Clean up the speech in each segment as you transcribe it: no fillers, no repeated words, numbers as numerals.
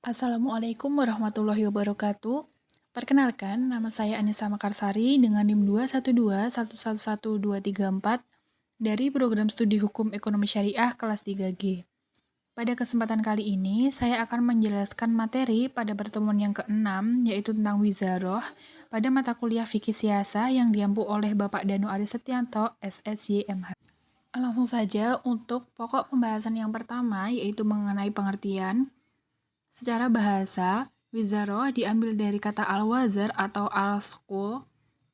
Assalamualaikum warahmatullahi wabarakatuh. Perkenalkan, nama saya Anissa Makarsari dengan NIM 212111234 dari Program Studi Hukum Ekonomi Syariah kelas 3G. Pada kesempatan kali ini, saya akan menjelaskan materi pada pertemuan yang ke-6, yaitu tentang Wizaroh, pada mata kuliah Fikih Siasa yang diampu oleh Bapak Danu Ari Setianto, SSYMH. Langsung saja untuk pokok pembahasan yang pertama, yaitu mengenai pengertian. Secara bahasa, wizaroh diambil dari kata al-wazar atau al-thqul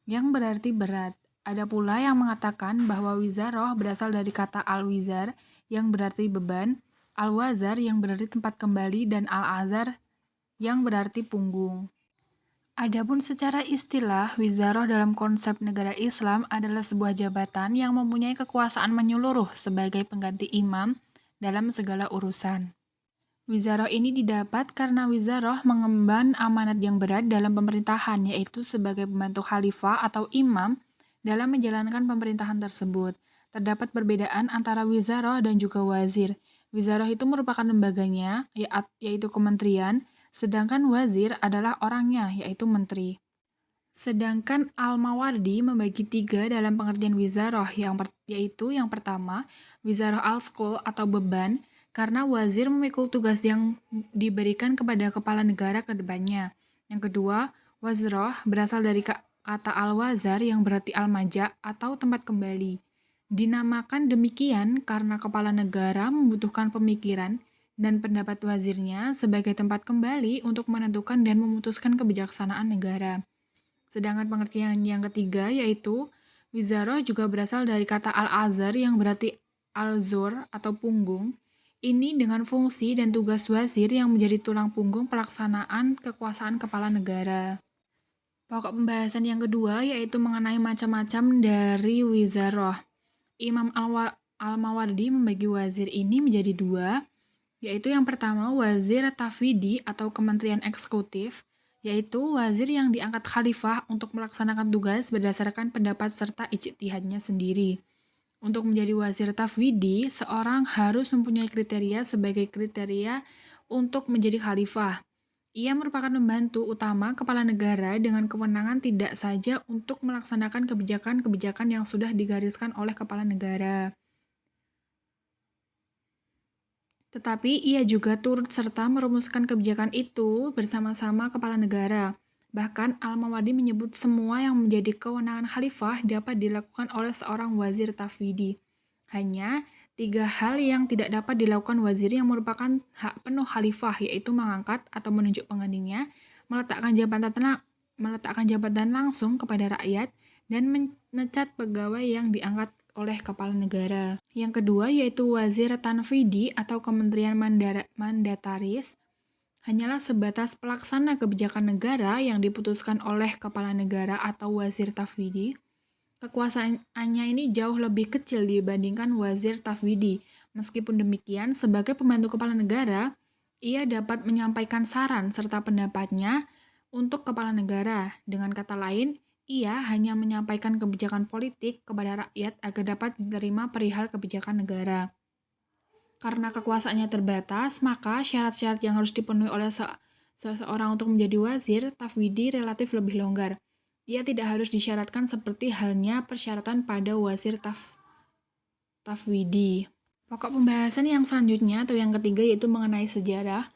yang berarti berat. Ada pula yang mengatakan bahwa wizaroh berasal dari kata al-wizar yang berarti beban, al-wazar yang berarti tempat kembali, dan al-azar yang berarti punggung. Adapun secara istilah, wizaroh dalam konsep negara Islam adalah sebuah jabatan yang mempunyai kekuasaan menyeluruh sebagai pengganti imam dalam segala urusan. Wizaroh ini didapat karena wizaroh mengemban amanat yang berat dalam pemerintahan, yaitu sebagai pembantu khalifah atau imam dalam menjalankan pemerintahan tersebut. Terdapat perbedaan antara wizaroh dan juga wazir. Wizaroh itu merupakan lembaganya, yaitu kementerian, sedangkan wazir adalah orangnya, yaitu menteri. Sedangkan Al-Mawardi membagi tiga dalam pengertian wizaroh, yaitu yang pertama, wizaroh al-thqul atau beban, karena wazir memikul tugas yang diberikan kepada kepala negara ke depannya. Yang kedua, wazroh berasal dari kata al-wazar yang berarti al-maja atau tempat kembali. Dinamakan demikian karena kepala negara membutuhkan pemikiran dan pendapat wazirnya sebagai tempat kembali untuk menentukan dan memutuskan kebijaksanaan negara. Sedangkan pengertian yang ketiga yaitu wizaroh juga berasal dari kata al-azar yang berarti al-zur atau punggung. Ini dengan fungsi dan tugas wazir yang menjadi tulang punggung pelaksanaan kekuasaan kepala negara. Pokok pembahasan yang kedua yaitu mengenai macam-macam dari wizaroh. Imam Al-Mawardi membagi wazir ini menjadi dua, yaitu yang pertama wazir tafwidi atau kementerian eksekutif, yaitu wazir yang diangkat khalifah untuk melaksanakan tugas berdasarkan pendapat serta ijtihadnya sendiri. Untuk menjadi wazir tafwidi, seorang harus mempunyai kriteria sebagai kriteria untuk menjadi khalifah. Ia merupakan pembantu utama kepala negara dengan kewenangan tidak saja untuk melaksanakan kebijakan-kebijakan yang sudah digariskan oleh kepala negara, tetapi ia juga turut serta merumuskan kebijakan itu bersama-sama kepala negara. Bahkan Al-Mawardi menyebut semua yang menjadi kewenangan khalifah dapat dilakukan oleh seorang wazir tafwidi. Hanya tiga hal yang tidak dapat dilakukan wazir yang merupakan hak penuh khalifah, yaitu mengangkat atau menunjuk penggantinya, meletakkan jabatan langsung kepada rakyat, dan memecat pegawai yang diangkat oleh kepala negara. Yang kedua yaitu wazir tanfidi atau kementerian mandataris, hanyalah sebatas pelaksana kebijakan negara yang diputuskan oleh kepala negara atau wazir tafwidi. Kekuasaannya ini jauh lebih kecil dibandingkan wazir tafwidi. Meskipun demikian, sebagai pembantu kepala negara, ia dapat menyampaikan saran serta pendapatnya untuk kepala negara. Dengan kata lain, ia hanya menyampaikan kebijakan politik kepada rakyat agar dapat diterima perihal kebijakan negara. Karena kekuasaannya terbatas, maka syarat-syarat yang harus dipenuhi oleh seseorang untuk menjadi wazir tafwidi relatif lebih longgar. Ia tidak harus disyaratkan seperti halnya persyaratan pada wazir tafwidi. Pokok pembahasan yang selanjutnya atau yang ketiga yaitu mengenai sejarah.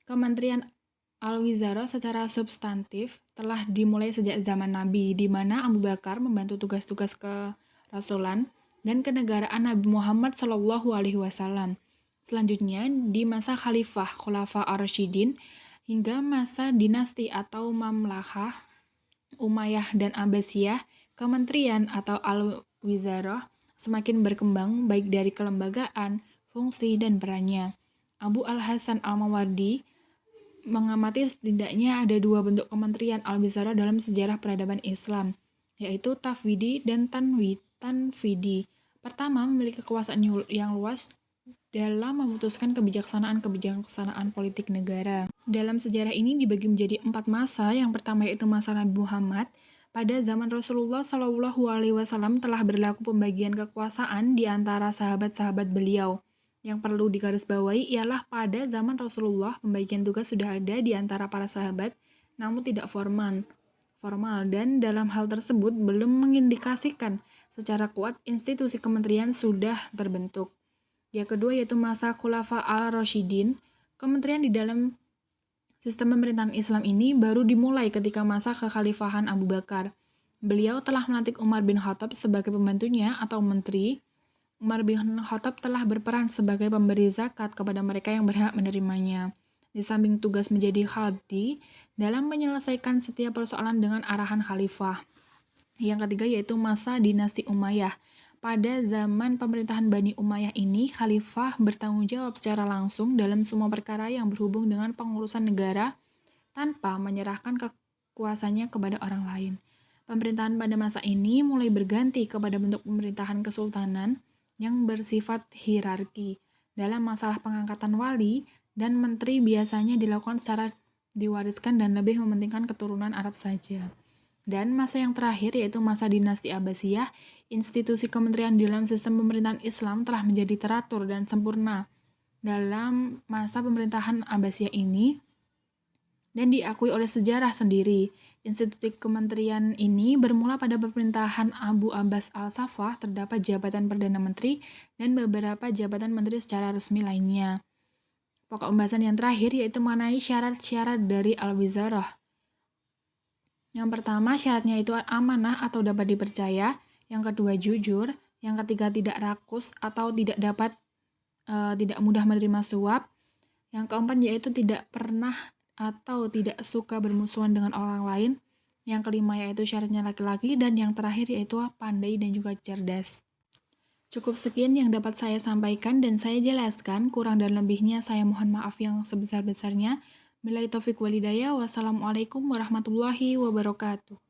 Kementerian Al-Wizaroh secara substantif telah dimulai sejak zaman Nabi, di mana Abu Bakar membantu tugas-tugas kerasulan dan kenegaraan Nabi Muhammad SAW. Selanjutnya, di masa Khalifah Khulafa ar-Rasyidin hingga masa dinasti atau Mamlakah Umayyah dan Abbasiyah, kementerian atau Al-Wizaroh semakin berkembang baik dari kelembagaan, fungsi, dan perannya. Abu Al-Hasan Al-Mawardi mengamati setidaknya ada dua bentuk kementerian Al-Wizaroh dalam sejarah peradaban Islam, yaitu tafwidi dan tanfidi. Pertama, memiliki kekuasaan yang luas dalam memutuskan kebijaksanaan politik negara. Dalam sejarah ini dibagi menjadi 4 masa. Yang pertama yaitu masa Nabi Muhammad. Pada zaman Rasulullah SAW telah berlaku pembagian kekuasaan di antara sahabat-sahabat beliau. Yang perlu digarisbawahi ialah pada zaman Rasulullah, pembagian tugas sudah ada di antara para sahabat, namun tidak formal dan dalam hal tersebut belum mengindikasikan secara kuat institusi kementerian sudah terbentuk. Yang kedua yaitu masa Khulafa al-Rasyidin. Kementerian di dalam sistem pemerintahan Islam ini baru dimulai ketika masa kekhalifahan Abu Bakar. Beliau telah melantik Umar bin Khattab sebagai pembantunya atau menteri. Umar bin Khattab telah berperan sebagai pemberi zakat kepada mereka yang berhak menerimanya. Di samping tugas menjadi qadhi dalam menyelesaikan setiap persoalan dengan arahan khalifah. Yang ketiga yaitu masa dinasti Umayyah. Pada zaman pemerintahan Bani Umayyah ini, khalifah bertanggung jawab secara langsung dalam semua perkara yang berhubung dengan pengurusan negara tanpa menyerahkan kekuasaannya kepada orang lain. Pemerintahan pada masa ini mulai berganti kepada bentuk pemerintahan kesultanan yang bersifat hierarki. Dalam masalah pengangkatan wali dan menteri biasanya dilakukan secara diwariskan dan lebih mementingkan keturunan Arab saja. Dan masa yang terakhir yaitu masa dinasti Abbasiyah, institusi kementerian di dalam sistem pemerintahan Islam telah menjadi teratur dan sempurna. Dalam masa pemerintahan Abbasiyah ini, dan diakui oleh sejarah sendiri. Institusi kementerian ini bermula pada pemerintahan Abu Abbas al-Saffah, terdapat jabatan Perdana Menteri dan beberapa jabatan menteri secara resmi lainnya. Pokok pembahasan yang terakhir yaitu mengenai syarat-syarat dari al-wizarah. Yang pertama, syaratnya itu amanah atau dapat dipercaya. Yang kedua, jujur. Yang ketiga, tidak rakus atau tidak mudah menerima suap. Yang keempat, yaitu tidak pernah atau tidak suka bermusuhan dengan orang lain. Yang kelima yaitu syaratnya laki-laki, dan yang terakhir yaitu pandai dan juga cerdas. Cukup sekian yang dapat saya sampaikan dan saya jelaskan, kurang dan lebihnya saya mohon maaf yang sebesar-besarnya. Billahi taufiq wal hidayah. Wassalamualaikum warahmatullahi wabarakatuh.